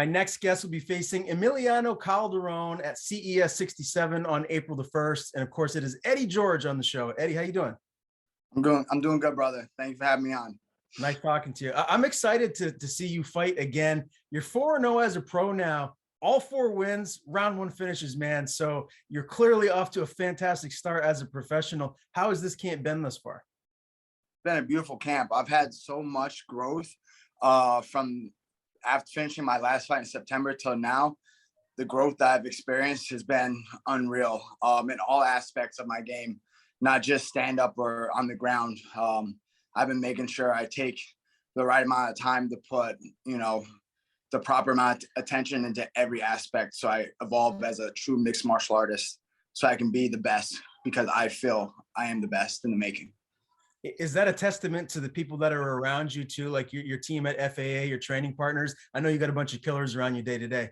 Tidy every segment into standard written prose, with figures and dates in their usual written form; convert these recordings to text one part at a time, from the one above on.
My next guest will be facing Emiliano Calderon at CES 67 on April the 1st. And of course, it is Eddy George on the show. Eddie, how you doing? I'm doing good, brother. Thank you for having me on. Nice talking to you. I'm excited to see you fight again. You're 4-0 as a pro now. All 4 wins, round 1 finishes, man. So you're clearly off to a fantastic start as a professional. How has this camp been thus far? It's been a beautiful camp. I've had so much growth from after finishing my last fight in September till now. The growth that I've experienced has been unreal in all aspects of my game, not just stand up or on the ground. I've been making sure I take the right amount of time to put, the proper amount of attention into every aspect. So I evolve as a true mixed martial artist so I can be the best because I feel I am the best in the making. Is that a testament to the people that are around you too? Like your team at FAA, your training partners? I know you got a bunch of killers around you day to day.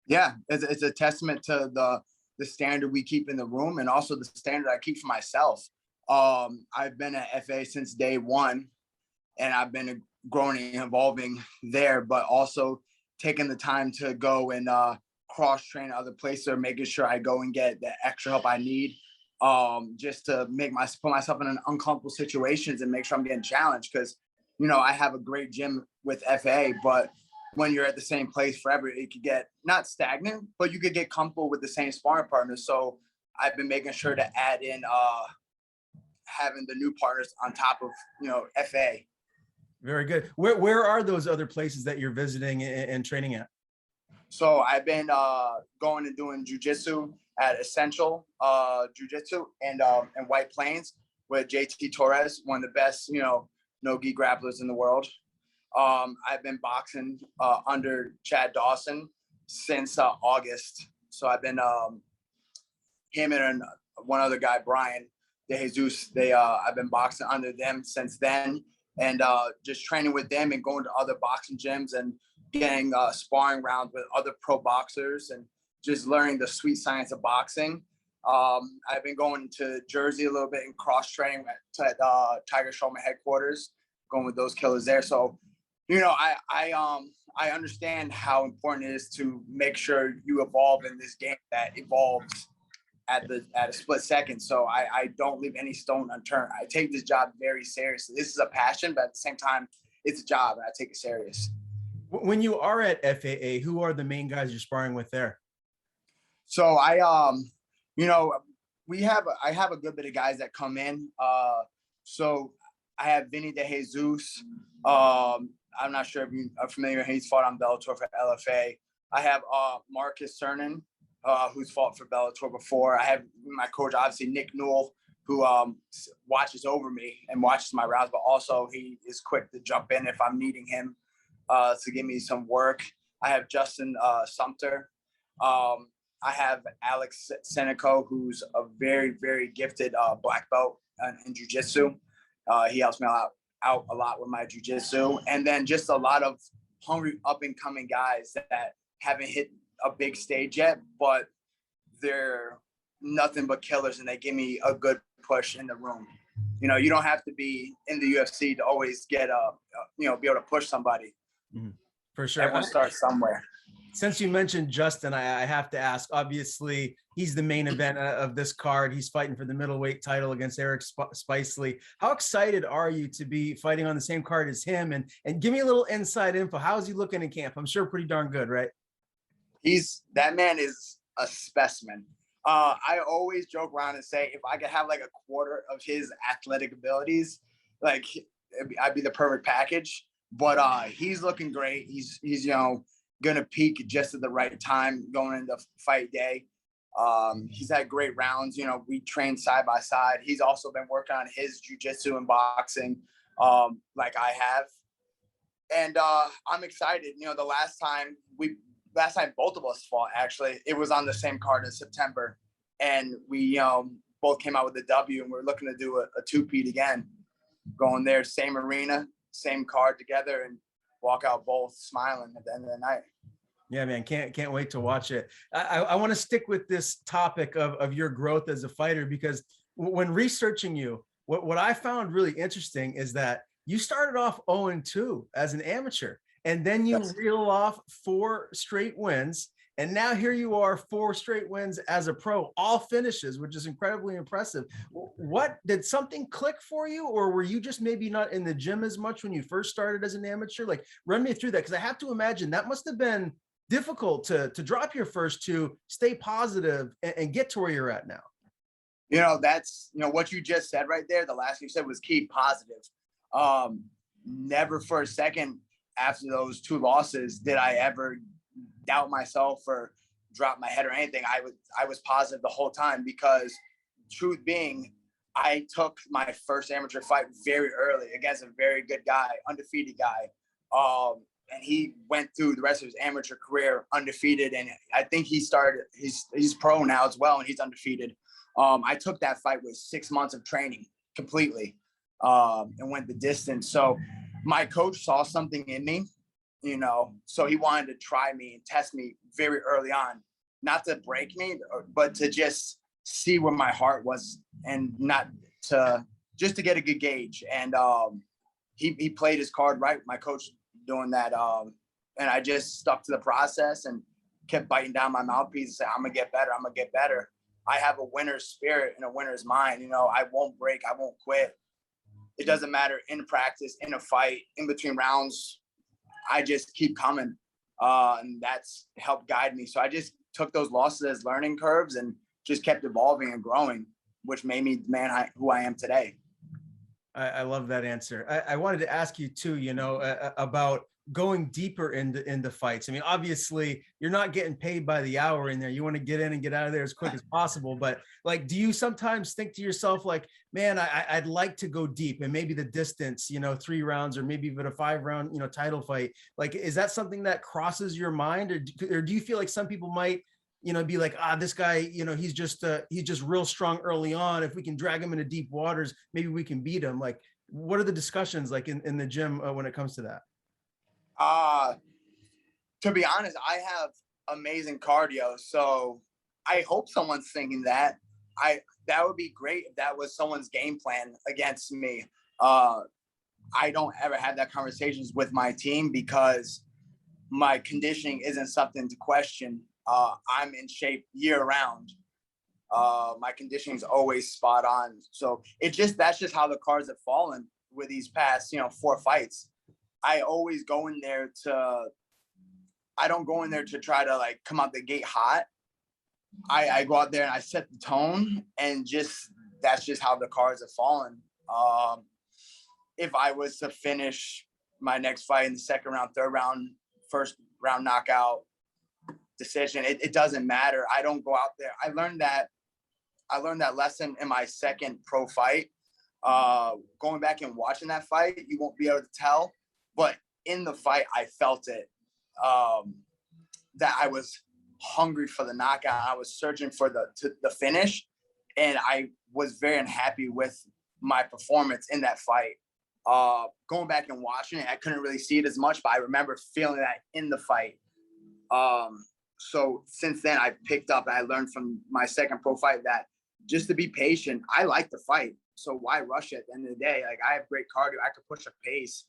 Yeah, it's a testament to the standard we keep in the room and also the standard I keep for myself. I've been at FAA since day one, and I've been growing and evolving there, but also taking the time to go and cross train other places or making sure I go and get the extra help I need. Just to put myself in uncomfortable situations and make sure I'm getting challenged because, I have a great gym with FA, but when you're at the same place forever, it could get not stagnant, but you could get comfortable with the same sparring partners. So I've been making sure to add in having the new partners on top of, FA. Very good. Where are those other places that you're visiting and training at? So I've been going and doing jiu-jitsu at Essential Jiu-Jitsu and White Plains with JT Torres, one of the best, no-gi grapplers in the world. I've been boxing under Chad Dawson since August. So I've been him and one other guy, Brian De Jesus. I've been boxing under them since then, and just training with them and going to other boxing gyms and getting sparring rounds with other pro boxers and just learning the sweet science of boxing. I've been going to Jersey a little bit and cross training at Tiger Showman headquarters, going with those killers there. So, I understand how important it is to make sure you evolve in this game that evolves at a split second. So I don't leave any stone unturned. I take this job very seriously. This is a passion, but at the same time, it's a job and I take it serious. When you are at FAA, who are the main guys you're sparring with there? So I have a good bit of guys that come in. So I have Vinny De Jesus. I'm not sure if you are familiar. He's fought on Bellator for LFA. I have Marcus Cernan, who's fought for Bellator before. I have my coach, obviously Nick Newell, who watches over me and watches my rounds, but also he is quick to jump in if I'm needing him to give me some work. I have Justin Sumter. I have Alex Seneco, who's a very, very gifted black belt in jiu-jitsu. He helps me out a lot with my jiu-jitsu. And then just a lot of hungry up-and-coming guys that haven't hit a big stage yet, but they're nothing but killers, and they give me a good push in the room. You don't have to be in the UFC to always get be able to push somebody. Mm-hmm. For sure. Everyone starts somewhere. Since you mentioned Justin, I have to ask, obviously, he's the main event of this card. He's fighting for the middleweight title against Eric Spicely. How excited are you to be fighting on the same card as him? And give me a little inside info. How is he looking in camp? I'm sure pretty darn good, right? That man is a specimen. I always joke around and say, if I could have like a quarter of his athletic abilities, like I'd be the perfect package. But he's looking great. He's gonna peak just at the right time going into fight day. He's had great rounds. We train side by side. He's also been working on his jiu-jitsu and boxing like I have. And I'm excited. The last time both of us fought, actually, it was on the same card in September. And we both came out with a W, and we're looking to do a two-peat again. Going there, same arena, same card together, and walk out both smiling at the end of the night. Yeah, man, can't wait to watch it. I want to stick with this topic of your growth as a fighter, because when researching you, what I found really interesting is that you started off 0-2 as an amateur, and then you Yes. reel off 4 straight wins. And now here you are, 4 straight wins as a pro, all finishes, which is incredibly impressive. What did something click for you, or were you just maybe not in the gym as much when you first started as an amateur? Like, run me through that, because I have to imagine that must have been difficult to drop your first two, stay positive, and get to where you're at now. That's what you just said right there. The last thing you said was keep positive. Never for a second after those 2 losses did I ever doubt myself or drop my head or anything. I was positive the whole time, because truth being, I took my first amateur fight very early against a very good guy, undefeated guy. And he went through the rest of his amateur career undefeated. And I think he's pro now as well, and he's undefeated. I took that fight with 6 months of training completely, and went the distance. So my coach saw something in me, so he wanted to try me and test me very early on, not to break me, but to just see where my heart was, and not to just to get a good gauge. And he played his card right, my coach, doing that. And I just stuck to the process and kept biting down my mouthpiece and said, I'm gonna get better. I'm gonna get better. I have a winner's spirit and a winner's mind. I won't break. I won't quit. It doesn't matter, in practice, in a fight, in between rounds. I just keep coming, and that's helped guide me. So I just took those losses as learning curves and just kept evolving and growing, which made me the man who I am today. I love that answer. I wanted to ask you too, about going deeper into fights. I mean, obviously you're not getting paid by the hour in there. You want to get in and get out of there as quick as possible. But like, do you sometimes think to yourself, like, man, I'd like to go deep, and maybe the distance, 3 rounds, or maybe even a 5-round, title fight? Like, is that something that crosses your mind, or do you feel like some people might, be like, this guy, he's just real strong early on. If we can drag him into deep waters, maybe we can beat him. Like, what are the discussions like in the gym when it comes to that? To be honest, I have amazing cardio, so I hope someone's thinking that. That would be great if that was someone's game plan against me. I don't ever have that conversations with my team, because my conditioning isn't something to question. I'm in shape year round. My conditioning is always spot on. So that's just how the cards have fallen with these past, 4 fights. I always go in there I don't go in there to try to like come out the gate hot. I go out there and I set the tone, and that's just how the cards have fallen. If I was to finish my next fight in the 2nd round, 3rd round, 1st round knockout, decision, it doesn't matter. I don't go out there. I learned that lesson in my 2nd pro fight. Going back and watching that fight, you won't be able to tell, but in the fight, I felt it. That I was hungry for the knockout. I was searching for the finish, and I was very unhappy with my performance in that fight. Going back and watching it, I couldn't really see it as much, but I remember feeling that in the fight. So since then, I picked up and I learned from my 2nd pro fight that just to be patient. I like the fight, so why rush it? At the end of the day, like, I have great cardio. I could push a pace.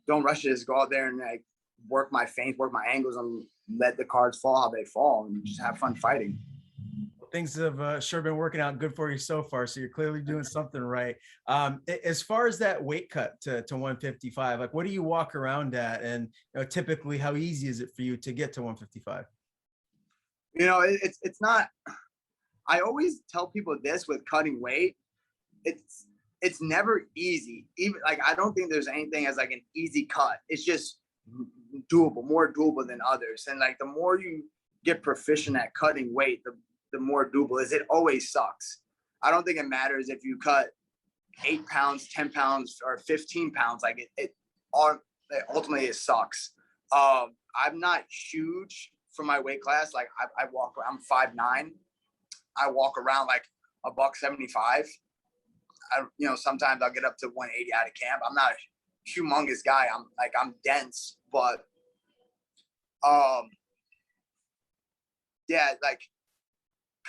Don't rush it. Just go out there and like work my feints, work my angles, and let the cards fall how they fall, and just have fun fighting. Things have sure been working out good for you so far. So you're clearly doing something right. As far as that weight cut to 155, like, what do you walk around at? And typically, how easy is it for you to get to 155? It's not. I always tell people this with cutting weight. It's never easy. Even like, I don't think there's anything as like an easy cut. It's just doable, more doable than others. And like, the more you get proficient at cutting weight, the more doable is. It always sucks. I don't think it matters if you cut 8 pounds, 10 pounds, or 15 pounds. Like, ultimately it sucks. I'm not huge for my weight class. Like, I'm 5'9". I walk around like $175. Sometimes I'll get up to 180 out of camp. I'm not a humongous guy. I'm dense, but yeah, like,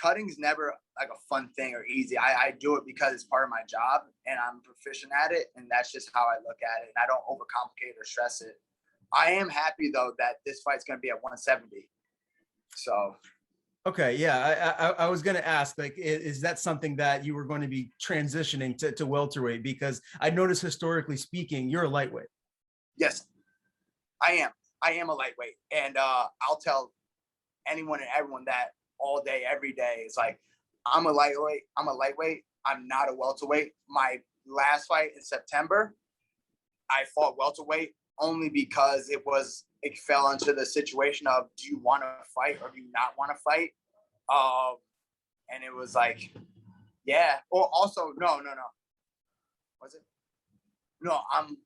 cutting's never like a fun thing or easy. I do it because it's part of my job and I'm proficient at it, and that's just how I look at it. And I don't overcomplicate or stress it. I am happy though that this fight's going to be at 170. So. Okay, yeah, I was going to ask, like, is that something that you were going to be transitioning to welterweight? Because I noticed, historically speaking, you're a lightweight. Yes, I am. I am a lightweight, and I'll tell anyone and everyone that all day, every day. It's like, I'm a lightweight. I'm a lightweight. I'm not a welterweight. My last fight in September, I fought welterweight only because it fell into the situation of, do you want to fight or do you not want to fight? And it was like, yeah. Or also, no. Was it? No, I'm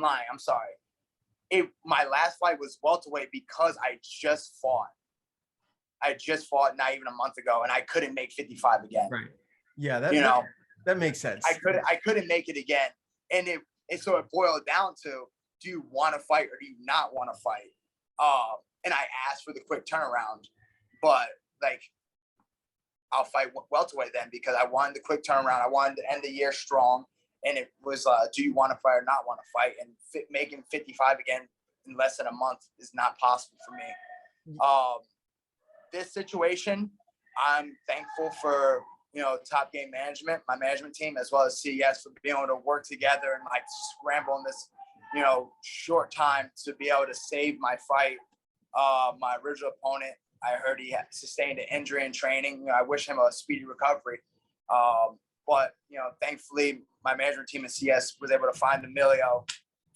lying. I'm sorry. My last fight was welterweight because I just fought not even a month ago, and I couldn't make 55 again. Right. Yeah. That makes sense. I couldn't make it again, and so it boiled down to, do you want to fight or do you not want to fight? And I asked for the quick turnaround, but like, I'll fight welterweight then, because I wanted the quick turnaround. I wanted to end the year strong, and it was, do you want to fight or not want to fight? And making 55 again in less than a month is not possible for me. This situation, I'm thankful for, Top Game Management, my management team, as well as CES, for being able to work together and like scramble in this, short time to be able to save my fight. My original opponent, I heard he had sustained an injury in training. I wish him a speedy recovery. But, thankfully, my management team at CS was able to find Emilio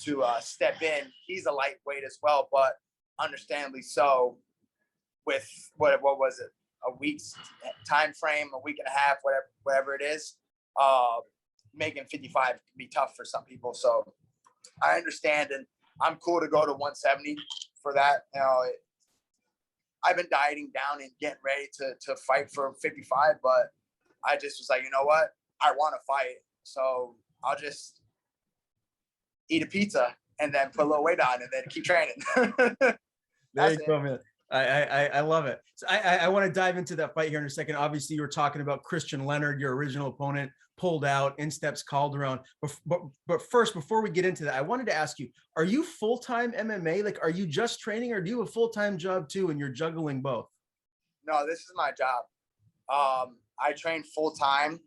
to step in. He's a lightweight as well, but understandably so, with what was it, a week's time frame, a week and a half, whatever it is. Making 55 can be tough for some people. So I understand, and I'm cool to go to 170 for that. I've been dieting down and getting ready to fight for 55, but I just was like, you know what? I want to fight. So I'll just eat a pizza and then put a little weight on and then keep training. There you go, man. I love it. So I want to dive into that fight here in a second. Obviously, you were talking about Christian Leonard, your original opponent, pulled out. In steps Calderon. But first, before we get into that, I wanted to ask you: are you full-time MMA? Like, are you just training, or do you have a full-time job too, and you're juggling both? No, this is my job. I train full-time.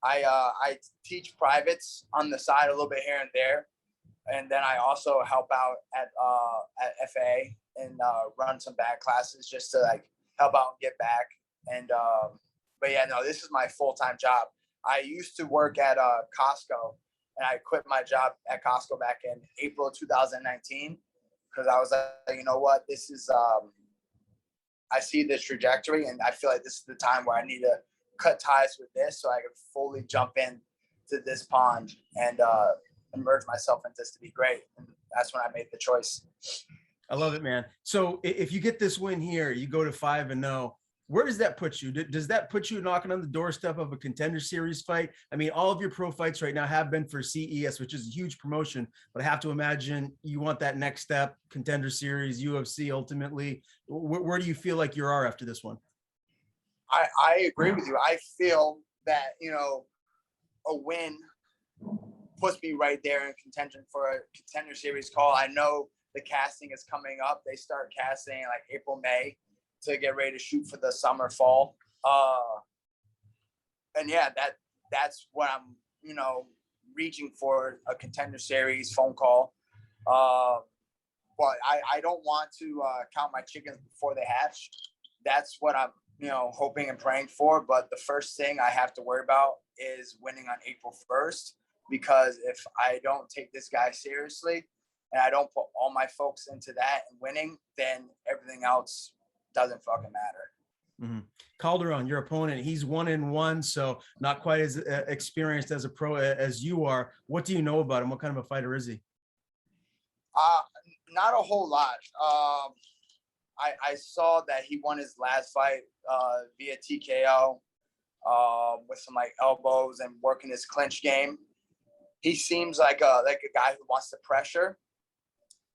I teach privates on the side a little bit here and there, and then I also help out at FA and run some back classes just to like help out and get back. And but yeah, no, this is my full-time job. I used to work at Costco, and I quit my job at Costco back in April 2019 because I was like, you know what, this is I see this trajectory, and I feel like this is the time where I need to cut ties with this so I can fully jump in to this pond and immerse myself in this to be great. And that's when I made the choice. I love it, man. So if you get this win here, you go to 5-0. Where does that put you? Does that put you knocking on the doorstep of a Contender Series fight? I mean, all of your pro fights right now have been for CES, which is a huge promotion, but I have to imagine you want that next step, Contender Series, UFC ultimately. Where do you feel like you are after this one? I agree with you. I feel that, a win puts me right there in contention for a Contender Series call. I know the casting is coming up. They start casting like April, May to get ready to shoot for the summer, fall. And yeah, that's what I'm, reaching for, a Contender Series phone call. But I don't want to count my chickens before they hatch. That's what I'm, hoping and praying for. But the first thing I have to worry about is winning on April 1st, because if I don't take this guy seriously and I don't put all my focus into that and winning, then everything else doesn't fucking matter. Mm-hmm. Calderon, your opponent, he's 1-1, so not quite as experienced as a pro as you are. What do you know about him? What kind of a fighter is he? Not a whole lot. I saw that he won his last fight via TKO with some like elbows and working his clinch game. He seems like a guy who wants to pressure,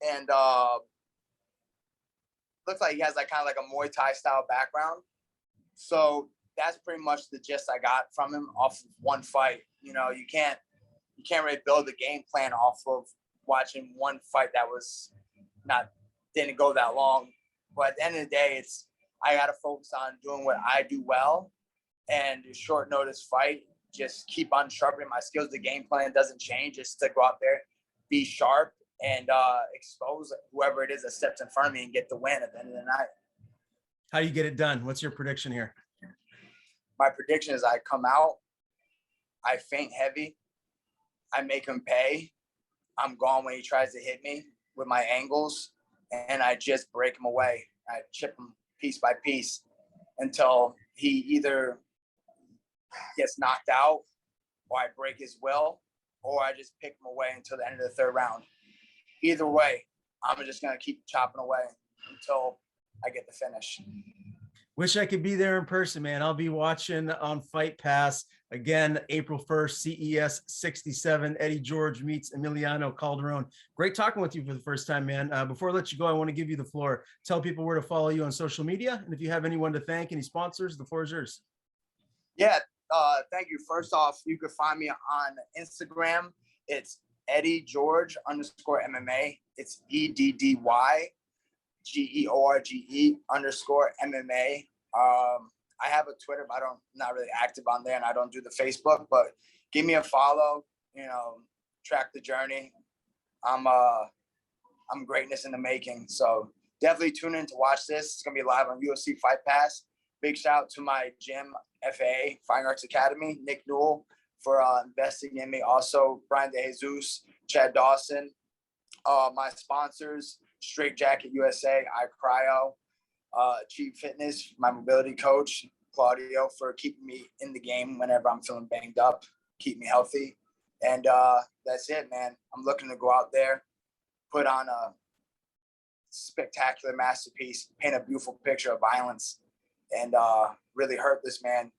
and looks like he has like kind of like a Muay Thai style background. So that's pretty much the gist I got from him off of one fight. You can't really build a game plan off of watching one fight that was didn't go that long. But at the end of the day, I got to focus on doing what I do well, and a short notice fight, just keep on sharpening my skills. The game plan doesn't change. Just to go out there, be sharp, and expose whoever it is that steps in front of me and get the win at the end of the night. How do you get it done? What's your prediction here? My prediction is I come out, I feint heavy, I make him pay. I'm gone when he tries to hit me with my angles, and I just break him away. I chip him piece by piece until he either gets knocked out, or I break his will, or I just pick him away until the end of the third round. Either way, I'm just going to keep chopping away until I get the finish. Wish I could be there in person, man. I'll be watching on Fight Pass. Again, April 1st, CES 67, Eddy George meets Emiliano Calderon. Great talking with you for the first time, man. Before I let you go, I want to give you the floor. Tell people where to follow you on social media. And if you have anyone to thank, any sponsors, the floor is yours. Yeah, thank you. First off, you can find me on Instagram. It's Eddy George _MMA. It's EDDYGEORGE _MMA. I have a Twitter, but I'm not really active on there, and I don't do the Facebook. But give me a follow. Track the journey. I'm greatness in the making. So definitely tune in to watch this. It's gonna be live on UFC Fight Pass. Big shout out to my gym, FAA Fine Arts Academy, Nick Newell, for investing in me. Also, Brian DeJesus, Chad Dawson, my sponsors, Straight Jacket USA, iCryo, Cheap Fitness, my mobility coach, Claudio, for keeping me in the game whenever I'm feeling banged up, keep me healthy. And that's it, man. I'm looking to go out there, put on a spectacular masterpiece, paint a beautiful picture of violence, and really hurt this man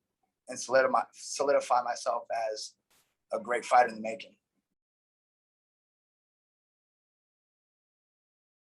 and solidify myself as a great fighter in the making.